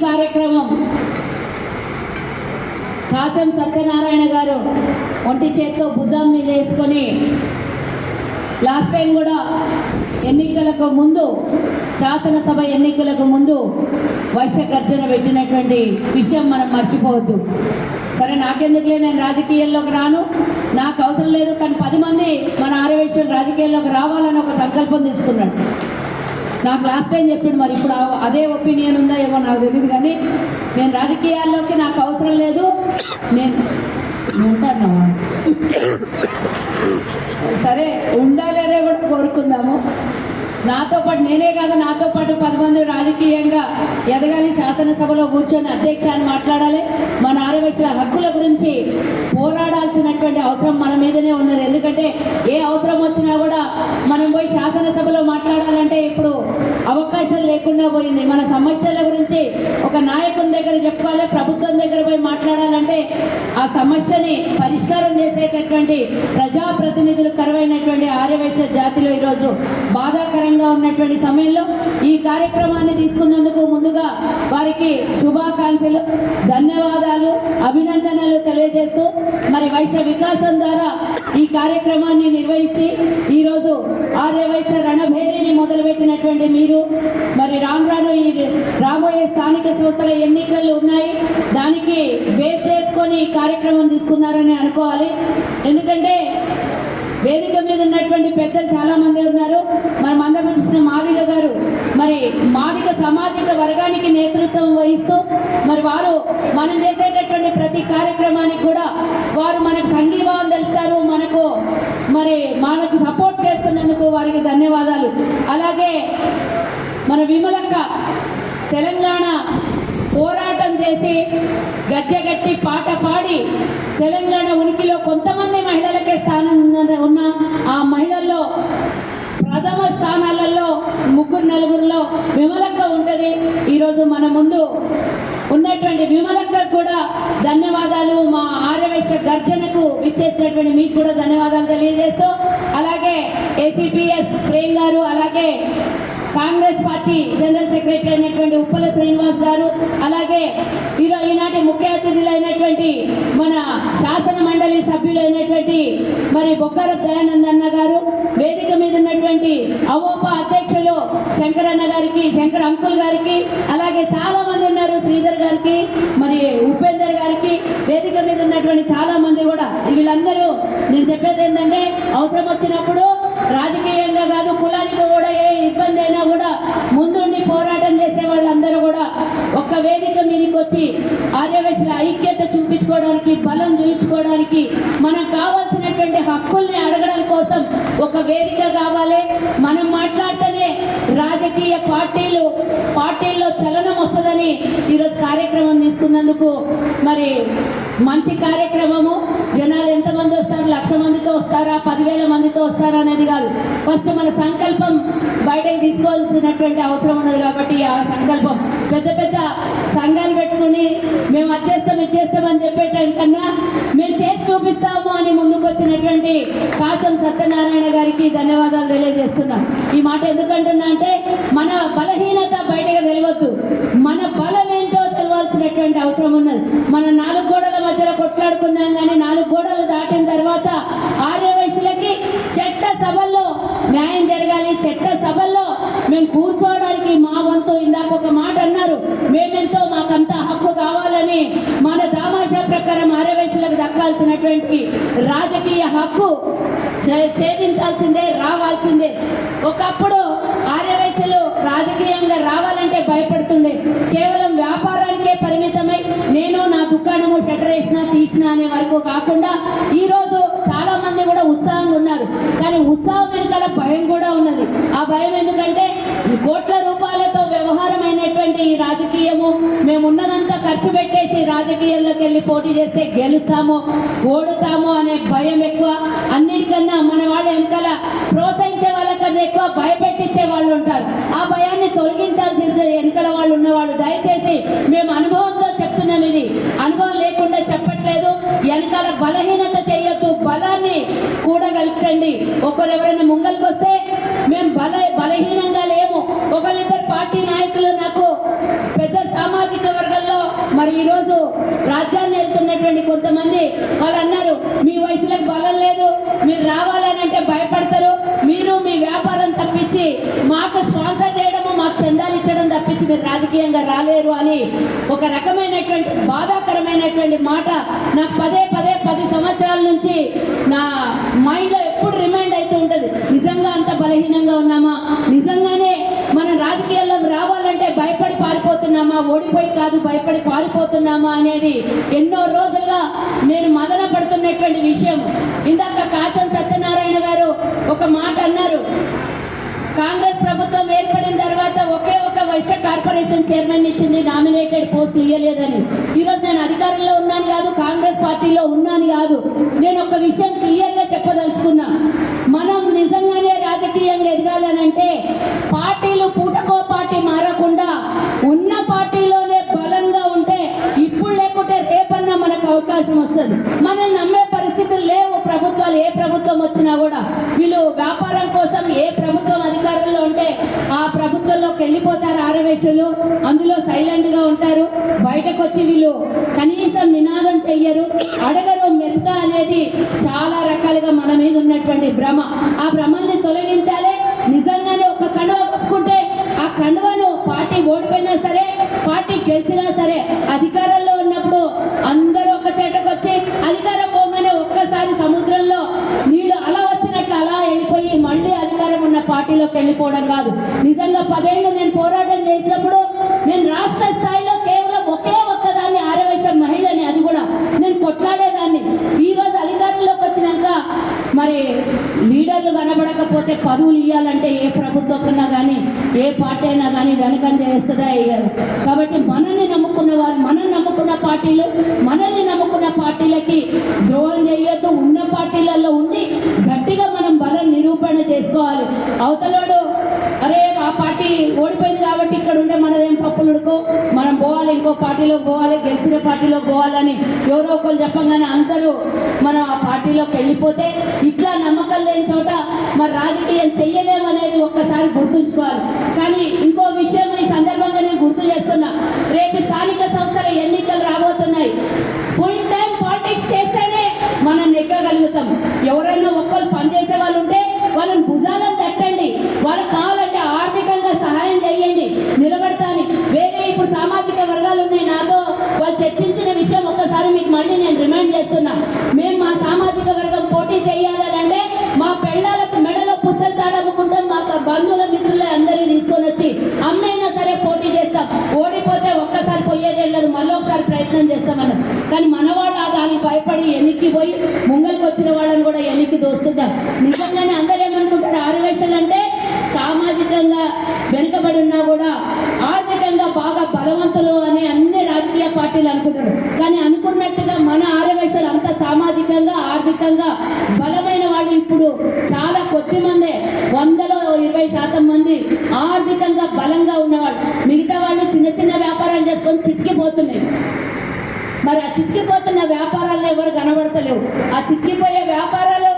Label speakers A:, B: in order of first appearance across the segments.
A: కార్యక్రమం కాచం సత్యనారాయణ గారు ఒంటి చేత్తో భుజం మీద వేసుకొని లాస్ట్ టైం కూడా ఎన్నికలకు ముందు శాసనసభ ఎన్నికలకు ముందు వర్ష గర్జన పెట్టినటువంటి విషయం మనం మర్చిపోవద్దు. సరే నాకెందుకులే, నేను రాజకీయాల్లోకి రాను, నాకు అవసరం లేదు, కానీ 10 మంది మన ఆర్యవైశ్యులు రాజకీయాల్లోకి రావాలని ఒక సంకల్పం తీసుకున్నాడు. నాకు లాస్ట్ టైం చెప్పాడు, మరి ఇప్పుడు అదే ఒపీనియన్ ఉందా ఏమో నాకు తెలియదు, కానీ నేను రాజకీయాల్లోకి నాకు అవసరం లేదు, నేను ఉంటాను. సరే ఉండాలనే కూడా కోరుకుందాము. నాతో పాటు నేనే కాదు, నాతో పాటు 10 మంది రాజకీయంగా ఎదగాలి, శాసనసభలో కూర్చొని అధ్యక్ష అని మాట్లాడాలి, మన ఆర్యవైశ్యుల హక్కుల గురించి పోరాడాల్సినటువంటి అవసరం మన మీదనే ఉన్నది. ఎందుకంటే ఏ అవసరం వచ్చినా కూడా మనం పోయి శాసనసభలో మాట్లాడాలంటే ఇప్పుడు అవకాశం లేకుండా పోయింది. మన సమస్యల గురించి ఒక నాయకుని దగ్గర చెప్పుకోవాలి, ప్రభుత్వం దగ్గర పోయి మాట్లాడాలంటే ఆ సమస్యని పరిష్కారం చేసేటటువంటి ప్రజాప్రతినిధులు కరువైనటువంటి ఆర్యవైశ్య జాతిలో ఈరోజు బాధాకరంగా ఉన్నటువంటి సమయంలో ఈ కార్యక్రమాన్ని తీసుకున్నందుకు ముందుగా వారికి శుభాకాంక్షలు, ధన్యవాదాలు, అభినందనలు తెలియజేస్తూ మరి వైశ్య వికాసం ద్వారా ఈ కార్యక్రమాన్ని నిర్వహించి ఈరోజు ఆర్యవైశ్య రణభేరిని మొదలుపెట్టినటువంటి మీరు మరి రాను ఈ రాబోయే స్థానిక సంస్థల ఎన్నికలు ఉన్నాయి, దానికి బేస్ చేసుకొని ఈ కార్యక్రమం తీసుకున్నారని అనుకోవాలి. ఎందుకంటే వేదిక మీద ఉన్నటువంటి పెద్దలు చాలా మంది ఉన్నారు. మన మందకృష్ణ మాదిగ గారు మరి మాదిగ సామాజిక వర్గానికి నేతృత్వం వహిస్తూ మరి వారు మనం చేసేటటువంటి ప్రతి కార్యక్రమానికి కూడా వారు మనకు సంఘీభావం తెలుపుతారు, మనకు సపోర్ట్ చేస్తున్నందుకు వారికి ధన్యవాదాలు. అలాగే మన విమలక్క తెలంగాణ పోరాటం చేసి గజ్జగట్టి పాట పాడి తెలంగాణ ఉనికిలో కొంతమంది మహిళలకే స్థానం ఉన్న ఆ మహిళల్లో ప్రథమ స్థానాలలో 3-4లో విమలక్క ఉంటుంది. ఈరోజు మన ముందు ఉన్నటువంటి విమలక్క కూడా ధన్యవాదాలు. మా ఆర్యవైశ్య గర్జనకు ఇచ్చేసినటువంటి మీకు కూడా ధన్యవాదాలు తెలియజేస్తూ, అలాగే ఏసీపీఎస్ ప్రేమ్ గారు, అలాగే కాంగ్రెస్ పార్టీ జనరల్ సెక్రటరీ అయినటువంటి ఉప్పల శ్రీనివాస్ గారు, అలాగే ఈనాటి ముఖ్య అతిథులైనటువంటి మన శాసన మండలి సభ్యులైనటువంటి మరి బొక్కర దయానందన్న గారు, వేదిక మీద ఉన్నటువంటి అవోపా అధ్యక్షులు శంకరన్న గారికి, శంకర్ అంకుల్ గారికి, అలాగే చాలా మంది ఉన్నారు, శ్రీధర్ గారికి, మరి ఉపేందర్ గారికి, వేదిక మీద ఉన్నటువంటి చాలా మంది కూడా. వీళ్ళందరూ నేను చెప్పేది ఏంటంటే అవసరం వచ్చినప్పుడు రాజకీయంగా కాదు, కులానికి కూడా ఏ ఇబ్బంది అయినా కూడా ముందుండి పోరాటం చేసే వాళ్ళందరూ కూడా ఒక్క వేదిక మీదకి వచ్చి ఆర్యవైశ్యుల ఐక్యత చూపించుకోవడానికి, బలం చూపించుకోవడానికి, మనకు కావాల్సినటువంటి హక్కుల్ని అడగడం కోసం ఒక వేదిక కావాలి. మనం మాట్లాడితేనే రాజకీయ పార్టీల్లో చలనం వస్తుందని ఈరోజు కార్యక్రమం తీసుకున్నందుకు మరి మంచి కార్యక్రమము. జనాలు ఎంతమంది వస్తారు, 1,00,000 మందితో వస్తారా, 10,000 మందితో వస్తారా అనేది కాదు, ఫస్ట్ మన సంకల్పం బయటకు తీసుకోవాల్సినటువంటి అవసరం ఉన్నది. కాబట్టి ఆ సంకల్పం పెద్ద సంఘాలు పెట్టుకుని మేము ఇచ్చేస్తామని చెప్పేటకన్నా మేము చేసి చూపిస్తాము అని ముందుకు వచ్చినటువంటి కాచం సత్యనారాయణ గారికి ధన్యవాదాలు తెలియజేస్తున్నాం. ఈ మాట ఎందుకంటున్నా అంటే మన బలహీనత బయటకు తెలియవద్దు, మన బలం ఏంటో తెలవాల్సినటువంటి అవసరం ఉన్నది. మన 4 గోడల మధ్యలో కొట్లాడుకుందాం, కానీ 4 గోడలు దాటిన తర్వాత ఆర్యవైశ్యులకి చట్ట సభల్లో న్యాయం జరగాలి. చట్ట సభల్లో మేము కూర్చోవడానికి మా వంతు, ఇందాక ఒక మాట అన్నారు, మేమెంతో మాకంత హక్కు కావాలని, మన దామాషా ప్రకారం ఆర్యవైశ్యులకు దక్కాల్సినటువంటి రాజకీయ హక్కు ఛేదించాల్సిందే, రావాల్సిందే. ఒకప్పుడు ఆర్యవైశ్యులు రాజకీయంగా రావాలంటే భయపడుతుండే, కేవలం వ్యాపారానికే పరిమితమై నేను నా దుకాణము షట్టర్ వేసినా తీసినా అనే వరకు కాకుండా ఈరోజు చాలా మంది కూడా ఉత్సాహంగా ఉన్నారు. కానీ ఉత్సాహం వెనకాల భయం కూడా ఉన్నది. ఆ భయం ఎందుకంటే కోట్ల రూపాయలతో వ్యవహారమైనటువంటి ఈ రాజకీయము, మేము ఉన్నదంతా ఖర్చు పెట్టేసి రాజకీయాల్లోకి వెళ్ళి పోటీ చేస్తే గెలుస్తామో ఓడుతామో అనే భయం ఎక్కువ. అన్నిటికన్నా మన వాళ్ళ వెనకాల ప్రోత్సహించే వాళ్ళకన్నా ఎక్కువ భయపెట్టించే వాళ్ళు ఉంటారు. ఆ భయాన్ని తొలగించాల్సింది వెనకాల వాళ్ళు ఉన్నవాళ్ళు. దయచేసి మేము అనుభవంతో చెప్తున్నాం, ఇది అనుభవం లేకుండా చెప్పట్లేదు. వెనకాల బలహీనత చేయొద్దు, బలాన్ని కూడగలకండి. ఒకరెవరైనా ముంగల్కి వస్తే మేము బలహీనంగా లేము. ఒకళ్ళిద్దరు పార్టీ నాయకులు నాకు పెద్ద సామాజిక మరి ఈరోజు రాజ్యాన్ని వెళ్తున్నటువంటి కొంతమంది వాళ్ళు అన్నారు, మీ వయసులకు బలం లేదు, మీరు రావాలని అంటే భయపడతారు, మీరు మీ వ్యాపారం తప్పించి మాకు స్పాన్సర్ చేయడము, మాకు చందాలు ఇచ్చడం తప్పించి మీరు రాజకీయంగా రాలేరు అని ఒక రకమైనటువంటి బాధాకరమైనటువంటి మాట నాకు పదే 10 సంవత్సరాల నుంచి నా మైండ్లో ఎప్పుడు రిమైండ్ అవుతూ ఉంటుంది. నిజంగా అంత బలహీనంగా ఉన్నామా? నిజంగానే మన రాజకీయాల్లోకి రావాలంటే భయపడి పారిపోతున్నామా? ఓడిపోయి కాదు, భయపడి పారిపోతున్నామా అనేది ఎన్నో రోజులుగా నేను మదన పడుతున్నటువంటి విషయం. ఇందాక కాచన్ సత్యనారాయణ గారు ఒక మాట అన్నారు, కాంగ్రెస్ ప్రభుత్వం ఏర్పడిన తర్వాత ఒకే ఒక వైశ్య కార్పొరేషన్ చైర్మన్ ఇచ్చింది, నామినేటెడ్ పోస్టులు ఇవ్వలేదని. ఈరోజు నేను అధికారంలో ఉన్నాను కాదు, కాంగ్రెస్ పార్టీలో ఉన్నాను కాదు, నేను ఒక విషయం క్లియర్గా చెప్పదలుచుకున్నా. మనం నిజంగానే రాజకీయంగా ఎదగాలనంటే పార్టీలు పూటకో పార్టీ మారకుండా ఉన్న పార్టీలోనే బలంగా ఉంటే ఇప్పుడు లేకుంటే రేపన్నా మనకు అవకాశం వస్తుంది. మనల్ని నమ్మే పరిస్థితులు లేవు ప్రభుత్వాలు. ఏ ప్రభుత్వం వచ్చినా కూడా వీళ్ళు వ్యాపారం కోసం ఏ ప్రభుత్వం అధికారంలో ఉంటే ఆ ప్రభుత్వంలోకి వెళ్ళిపోతారు ఆరవేశులు, అందులో సైలెంట్గా ఉంటారు. బయటకు వచ్చి వీళ్ళు కనీసం నినాదం చెయ్యరు, అడగరు. మెత్త అనేది చాలా రకాలుగా మన మీద ఉన్నటువంటి భ్రమ. ఆ భ్రమల్ని తొలగించాలి. నిజంగానే ఒక కండువ కప్పుకుంటే ఆ కండువను పార్టీ ఓడిపోయినా సరే, పార్టీ గెలిచినా సరే, అధికారంలో ఉన్నప్పుడు అందరూ ఒక చేటకు వచ్చి అధికారం పోగానే ఒక్కసారి సముద్రంలో నీళ్ళు అలా వచ్చినట్లు అలా వెళ్ళిపోయి మళ్ళీ అధికారం ఉన్న పార్టీలోకి వెళ్ళిపోవడం కాదు. నిజంగా 10 ఏళ్ళు నేను పోరాటం చేసినప్పుడు నేను రాష్ట్ర స్థాయిలో కేవలం ఒకే ఒక్కదాన్ని ఆరవేశ మహిళని, అది కూడా నేను కొట్లాడేదాన్ని. ఈరోజు అధికారంలోకి వచ్చినాక మరి లీడర్లు కనబడకపోతే పదవులు ఇవ్వాలంటే ఏ ప్రభుత్వం ఉన్నా కానీ ఏ పార్టీ అయినా కానీ వెనకంజ చేస్తుందా వేయాలి. కాబట్టి మనల్ని నమ్ముకున్న వాళ్ళు, మనం నమ్ముకున్న పార్టీలు, మనల్ని నమ్ముకున్న పార్టీలకి ద్రోహం చేయొద్దు. ఉన్న పార్టీలలో ఉండి గట్టిగా మనం బలం నిరూపణ చేసుకోవాలి. అవతలోడు అరే ఆ పార్టీ ఓడిపోయింది కాబట్టి ఇక్కడ ఉంటే మనదేం పప్పులు ఉడుకో, మనం పోవాలి, ఇంకో పార్టీలోకి పోవాలి, గెలిచిన పార్టీలోకి పోవాలని ఎవరో ఒకరు చెప్పగానే అందరూ మనం ఆ పార్టీలోకి వెళ్ళిపోతే ఇట్లా నమ్మకం లేని చోట మరి రాజకీయం చెయ్యలేమనేది ఒక్కసారి గుర్తుంచుకోవాలి. కానీ ఇంకో విషయం ఈ సందర్భంగా నేను గుర్తు చేస్తున్నా, రేపు స్థానిక సంస్థల ఎన్నికలు రాబోతున్నాయి. ఫుల్ టైం పాలిటిక్స్ చేస్తేనే మనం నెగ్గగలుగుతాం. ఎవరన్నా ఒక్కరు పనిచేసే వాళ్ళు ఉంటే వాళ్ళని భుజాలను తట్టండి, వాళ్ళకి కావాలంటే ఆర్థికంగా సహాయం చేయండి, నిలబడతాని. వేరే ఇప్పుడు సామాజిక వర్గాలు ఉన్నాయి నాతో, వాళ్ళు చర్చించిన విషయం ఒక్కసారి మీకు మళ్ళీ నేను రిమైండ్ చేస్తున్నా. మేము మా సామాజిక వర్గం పోటీ చేయాలని అంటే మా పెళ్ళాలకు మెడలో పుస్తలు తాడమ్ముకుంటాం, మా బంధువుల మిత్రులు అందరూ తీసుకొని వచ్చి అమ్మైనా సరే పోటీ చేస్తాం. ఓడిపోతే ఒక్కసారి పోయేది వెళ్ళదు, మళ్ళీ ఒకసారి ప్రయత్నం చేస్తామన్నారు. కానీ మనవాళ్ళు దానికి భయపడి ఎన్నికి పోయి ముంగల్కి వచ్చిన వాళ్ళని కూడా ఎన్నికి దోస్తుంటాం. నిజంగానే అందరూ ఏమనుకుంటారు, ఆరవేశలు అంటే సామాజికంగా వెనుకబడి ఉన్నా కూడా ఆర్థికంగా బాగా బలవంతులు అని అన్ని రాజకీయ పార్టీలు అనుకుంటారు. కానీ అనుకున్నట్టుగా మన ఆరవేశలు అంత సామాజికంగా ఆర్థికంగా బలమైన వాళ్ళు ఇప్పుడు చాలా కొద్ది మందే, 100లో 20% మంది ఆర్థికంగా బలంగా ఉన్నవాళ్ళు. మిగతా వాళ్ళు చిన్న చిన్న వ్యాపారాలు చేసుకొని చిక్కిపోతున్నాయి. మరి ఆ చిక్కిపోతున్న వ్యాపారాల్లో ఎవరు కనబడతలేవు. ఆ చిక్కిపోయే వ్యాపారాలు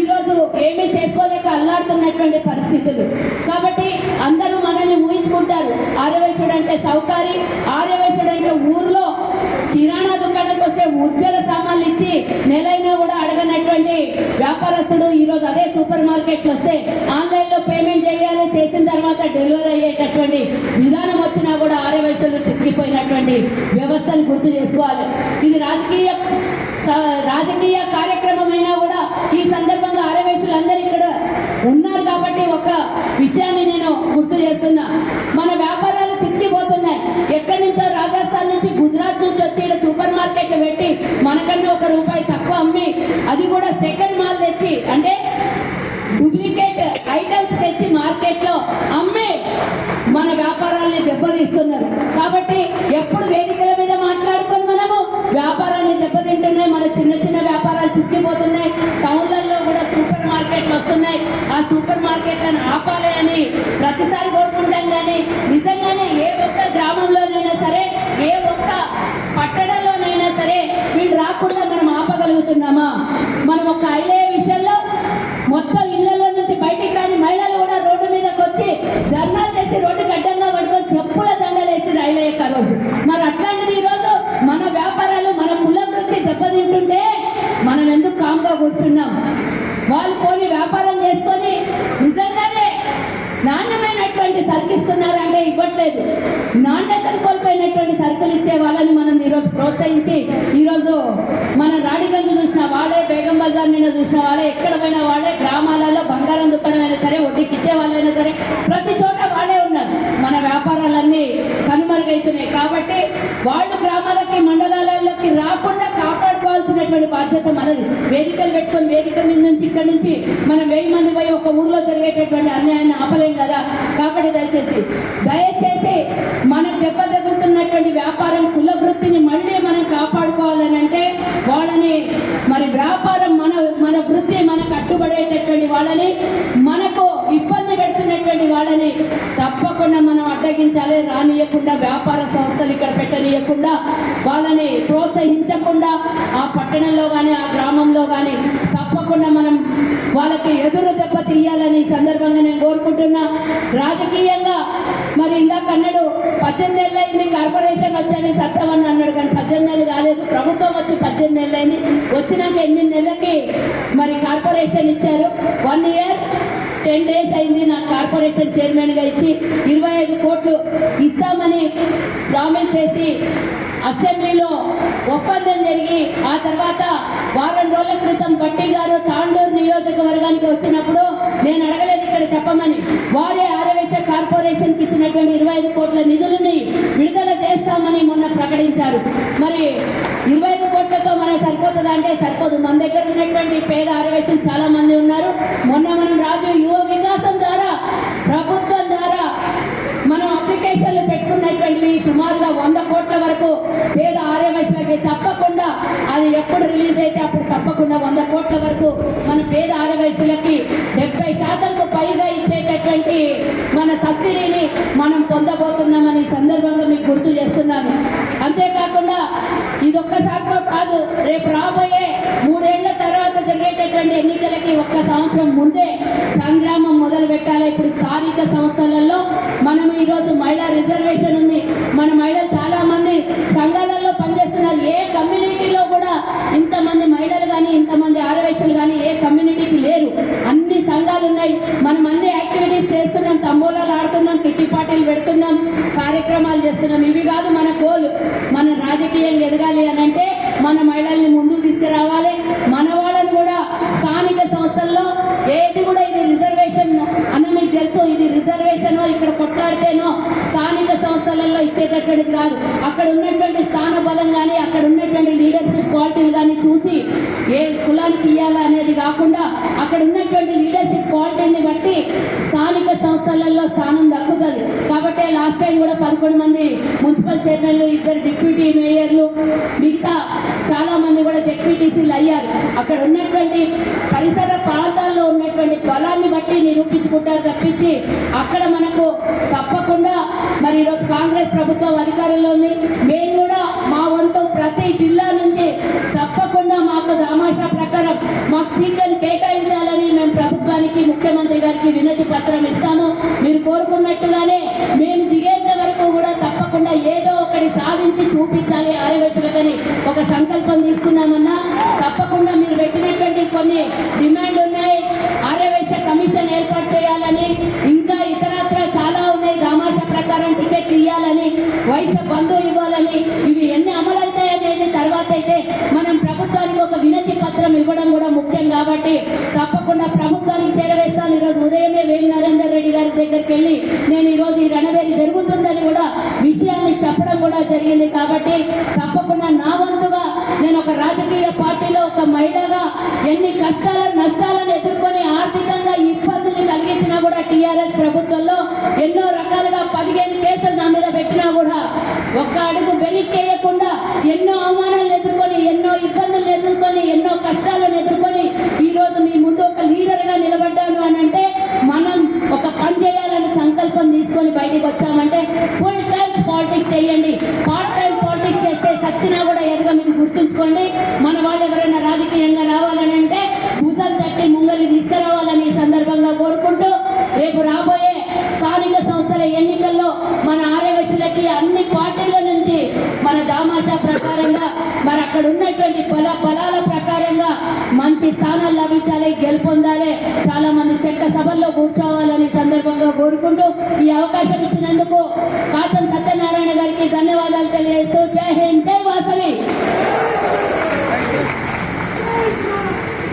A: ఈరోజు ఏమీ చేసుకోలేక అల్లాడుతున్నటువంటి పరిస్థితులు. కాబట్టి అందరూ మనల్ని ఊహించుకుంటారు, ఆర్యవైశ్యుడు అంటే సౌకారి, ఆర్యవైశ్యుడు అంటే ఊర్లో కిరాణా దుకాణానికి వస్తే ఉద్యోగ సామాన్లు ఇచ్చి నెలైనా కూడా అడగనటువంటి వ్యాపారస్తుడు. ఈరోజు అదే సూపర్ మార్కెట్లు వస్తే ఆన్లైన్లో పేమెంట్ చేయాలి, చేసిన తర్వాత డెలివరీ అయ్యేటటువంటి విధానం వచ్చినా కూడా ఆర్యవైశ్యులు చిక్కిపోయినటువంటి వ్యవస్థను గుర్తు చేసుకోవాలి. ఇది రాజకీయ కార్యక్రమమైనా కూడా ఈ సందర్భంగా ఆరవేశులు అందరూ ఇక్కడ ఉన్నారు కాబట్టి ఒక విషయాన్ని నేను గుర్తు చేస్తున్నా. మన వ్యాపారాలు చిక్కిపోతున్నాయి. ఎక్కడి నుంచో రాజస్థాన్ నుంచి, గుజరాత్ నుంచి వచ్చి ఇక్కడ సూపర్ మార్కెట్లు పెట్టి మనకన్నా ₹1 తక్కువ అమ్మి, అది కూడా సెకండ్ మాల్ తెచ్చి అంటే డూప్లికేట్ ఐటమ్స్ తెచ్చి మార్కెట్లో అమ్మి మన వ్యాపారాల్ని దెబ్బతీస్తున్నారు. కాబట్టి ఎప్పుడు వేదికల మీద మాట్లాడుకొని మనము వ్యాపారాన్ని దెబ్బతింటున్నాయి. మన చిన్న చిన్న వ్యాపారాలు చిక్కిపోతున్నాయి. టౌన్లలో కూడా సూపర్ మార్కెట్లు వస్తున్నాయి. ఆ సూపర్ మార్కెట్లను ఆపాలి అని ప్రతిసారి కోరుకుంటాం. కానీ నిజంగానే ఏ ఒక్క గ్రామంలోనైనా సరే, ఏ ఒక్క పట్టణంలోనైనా సరే వీళ్ళు రాకుండా మనం ఆపగలుగుతున్నామా? మనం ఒక ఐలయ్య విషయంలో మొత్తం ఇళ్లలో నుంచి బయటికి రాని మహిళలు కూడా రోడ్డు మీదకి వచ్చి ధర్నాలు చేసి రోడ్డు గడ్డంగా పడుకొని చెప్పుల దండలేసి రైలయ్యక రోజు. మరి అట్లాంటిది ఈరోజు సరుకిస్తున్నారు అంటే ఇవ్వట్లేదు. నాణ్యతను కోల్పోయినటువంటి సరుకులు ఇచ్చే వాళ్ళని మనం ఈరోజు ప్రోత్సహించి ఈరోజు మన రాణిగంజ్ చూసిన వాళ్ళే, బేగం బజార్ నిన్న చూసిన వాళ్ళే, ఎక్కడ పోయిన వాళ్ళే, గ్రామాలలో బంగారం దుకాణమైనా సరే, వడ్డీకి ఇచ్చే వాళ్ళైనా సరే, ప్రతి చోట వాళ్ళే ఉన్నారు. మన వ్యాపారాలన్నీ కనుమరుగైతున్నాయి. కాబట్టి వాళ్ళు గ్రామాలకి, మండలాలకి రాకుండా కాపాడుకోవాల్సినటువంటి బాధ్యత మనది. వేదికలు పెట్టుకొని వేదిక మీద నుంచి ఇక్కడ నుంచి మనం 1000 మంది పోయి ఒక ఊర్లో జరిగేటటువంటి అన్యాయాన్ని ఆపలేం కదా. కాబట్టి దయచేసి మనకు దెబ్బతగుతున్నటువంటి వ్యాపారం, కుల వృత్తిని మళ్ళీ మనం కాపాడుకోవాలని అంటే వాళ్ళని మరి వ్యాపారం మన వృత్తి మనకు కట్టుబడేటటువంటి వాళ్ళని, మనకు ఇబ్బంది పెడుతున్నటువంటి వాళ్ళని తప్పకుండా మనం అడ్డగించాలి. రానియకుండా వ్యాపార సంస్థలు ఇక్కడ పెట్టనీయకుండా, వాళ్ళని ప్రోత్సహించకుండా ఆ పట్టణంలో కానీ ఆ గ్రామంలో కానీ తప్పకుండా మనం వాళ్ళకి ఎదురు దెబ్బ తీయాలని సందర్భంగా నేను కోరుకుంటున్నా. రాజకీయంగా మరి ఇందాక అన్నాడు 18 ఏళ్ళు అయింది కార్పొరేషన్ వచ్చని సత్తవని అన్నాడు, కానీ 18 ఏళ్ళు కాలేదు. ప్రభుత్వం వచ్చి 18 ఏళ్ళు అయింది. వచ్చినాక 8 నెలలకి మరి కార్పొరేషన్ ఇచ్చారు. 1 year 10 days అయింది నాకు కార్పొరేషన్ చైర్మన్గా ఇచ్చి 25 కోట్లు ఇస్తామని ప్రామిస్ చేసి అసెంబ్లీలో ఒప్పందం జరిగి ఆ తర్వాత వారం రోజుల క్రితం భట్టి గారు తాండూరు నియోజకవర్గానికి వచ్చినప్పుడు నేను అడగలేదు ఇక్కడ చెప్పమని, వారే ఆర్యవైశ్య కార్పొరేషన్కి ఇచ్చినటువంటి 25 కోట్ల నిధులని విడుదల చేస్తామని మొన్న ప్రకటించారు. మరి 25 కోట్లతో మనకు సరిపోతుందా అంటే సరిపోదు. మన దగ్గర ఉన్నటువంటి పేద ఆర్యవైశ్యులు చాలా మంది ఉన్నారు. మొన్న మనం రాజు యువ వికాసం ద్వారా, ప్రభుత్వం ద్వారా మనం అప్లికేషన్లు పెట్టుకున్నటువంటివి సుమారుగా 100 కోట్ల వరకు పేద ఆర్యవైశ్యులకి తప్పకుండా, అది ఎప్పుడు రిలీజ్ అయితే అప్పుడు తప్పకుండా 100 కోట్ల వరకు మన పేద ఆర్యవైశ్యులకి 70% పైగా ఇచ్చేటటువంటి మన సబ్సిడీని మనం పొందబోతున్నామని సందర్భంగా మీకు గుర్తు చేస్తున్నాను. అంతేకాకుండా ఇదొక్కసారితో కాదు, రేపు రాబోయే 3 ఏళ్ల తర్వాత జరిగేటటువంటి ఎన్నికలకి 1 సంవత్సరం ముందే సంగ్రామం మొదలు పెట్టాలి. ఇప్పుడు స్థానిక సంస్థలలో మనం ఈరోజు మహిళా రిజర్వేషన్ ఉంది. మన మహిళలు చాలా మంది సంఘాలలో పనిచేస్తున్నారు. ఏ కమ్యూనిటీలో కూడా ఇంతమంది మహిళలు కానీ ఇంతమంది ఆర్యవైశ్యులు కానీ ఏ కమ్యూనిటీకి లేరు. అన్ని సంఘాలు ఉన్నాయి. మనం అన్ని యాక్టివిటీస్ చేస్తున్నాం, తంబోలాలు ఆడుతున్నాం, కిట్టి పార్టీలు పెడుతున్నాం, కార్యక్రమాలు చేస్తున్నాం. ఇవి కాదు మన గోల్. మన రాజకీయంగా ఎదగాలి అని అంటే మన మహిళల్ని ముందుకు తీసుకురావాలి. మన వాళ్ళని కూడా స్థానిక సంస్థల్లో ఏది కూడా ఇది రిజర్వేషన్ అన్న మీకు తెలుసు, ఇది రిజర్వేషన్ ఇక్కడ కొట్లాడితేనో స్థానిక సంస్థలలో ఇచ్చేటటువంటిది కాదు. అక్కడ ఉన్నటువంటి స్థాన బలం కానీ అక్కడ ఉన్నటువంటి లీడర్షిప్ క్వాలిటీలు కానీ చూసి ఏ కులానికి ఇవ్వాలా అనేది కాకుండా అక్కడ ఉన్నటువంటి లీడర్షిప్ క్వాలిటీని బట్టి స్థానిక సంస్థలలో స్థానం దక్కుతుంది. కాబట్టి లాస్ట్ టైం కూడా 11 మంది మున్సిపల్ చైర్మన్లు, 2 డిప్యూటీ మేయర్లు, మిగతా చాలా మంది కూడా జెడ్పీటీసీలు అయ్యారు. అక్కడ ఉన్నటువంటి పరిసర ప్రాంతాల్లో ఉన్నటువంటి బలాన్ని బట్టి నిరూపించుకుంటారు తప్పించి అక్కడ మనకు తప్పకుండా మరి ఈరోజు కాంగ్రెస్ ప్రభుత్వం అధికారంలో ఉంది. మేము కూడా మా వంతు ప్రతి జిల్లా నుంచి తప్పకుండా మాకు దామాషా ప్రకారం మాకు సీట్లను కేటాయించాలని మేము ప్రభుత్వానికి, ముఖ్యమంత్రి గారికి వినతి పత్రం ఇస్తాము. మీరు కోరుకున్నట్టుగానే మేము దిగేంత వరకు కూడా తప్పకుండా ఏదో ఒకటి సాధించి చూపించాలి ఆర్యవైశ్యులకని ఒక సంకల్పం తీసుకున్నామన్నా తప్పకుండా మీరు పెట్టినటువంటి కొన్ని డిమాండ్లు ఉన్నాయి. ఆర్యవైశ్య కమిషన్ ఏర్పాటు చేయాలని, ఇంకా ఇతరత్ర చాలా ఉన్నాయి. దామాషా ప్రకారం టికెట్లు ఇవ్వాలని, వైశ్య బంధువు ఇవ్వాలని, ఇవి ఎన్ని అమలవుతాయి అనేది తర్వాత అయితే మనం ప్రభుత్వానికి ఒక వినతి పత్రం ఇవ్వడం కూడా ముఖ్యం. కాబట్టి తప్పకుండా ప్రభుత్వానికి చేరవేస్తాం. ఈరోజు ఉదయమే వేణు నరేందర్ రెడ్డి గారి దగ్గరికి వెళ్ళి నేను ఈరోజు ఈ రణబేరి జరుగుతుందని కూడా విషయాన్ని చెప్పడం కూడా జరిగింది. కాబట్టి తప్పకుండా నా వంతుగా నేను ఒక రాజకీయ పార్టీలో ఒక మహిళగా ఎన్ని కష్టాలను నష్టాలను ఎదుర్కొని ఆర్థికంగా ఇబ్బందులు కలిగించినా కూడా టీఆర్ఎస్ ప్రభుత్వంలో ఎన్నో రకాలుగా 15 కేసులు నా మీద పెట్టినా కూడా ఒక్క అడుగు వెనక్కి వేయకుండా ఎన్నో అవమానాలు ఎదుర్కొని, ఎన్నో ఇబ్బందులు ఎదుర్కొని, ఎన్నో కష్టాలను ఎదుర్కొని ఈరోజు మీ ముందు ఒక లీడర్గా నిలబడ్డాను అని అంటే మనం ఒక పని చేయాలని సంకల్పం తీసుకొని బయటికి వచ్చామంటే ఫుల్ టైం పాలిటిక్స్ చేయండి. పార్ట్ టైం పాలిటిక్స్ చేస్తే సచ్చినా కూడా ఎదుగా మీకు గుర్తుంచుకోండి. మన వాళ్ళు ఎవరైనా రాజకీయంగా రావాలని అంటే భుజం తట్టి ముంగలి తీసుకురావాలని సందర్భంగా కోరుకుంటూ రేపు రాబోయే స్థానిక సంస్థల ఎన్నికల్లో మన ఆర్యవైశ్యులకి అన్ని పార్టీల నుంచి మన దామాషా ప్రకారంగా అక్కడ ఉన్నటువంటి ఫలాల ప్రకారంగా మంచి స్థానాలు లభించాలి, గెలుపొందాలి, చాలా మంది చట్ట సభల్లో కూర్చోవాలని సందర్భంగా కోరుకుంటూ ఈ అవకాశం ఇచ్చినందుకు కాచం సత్యనారాయణ గారికి ధన్యవాదాలు తెలియజేస్తూ జై హింద్, జై వాసవి.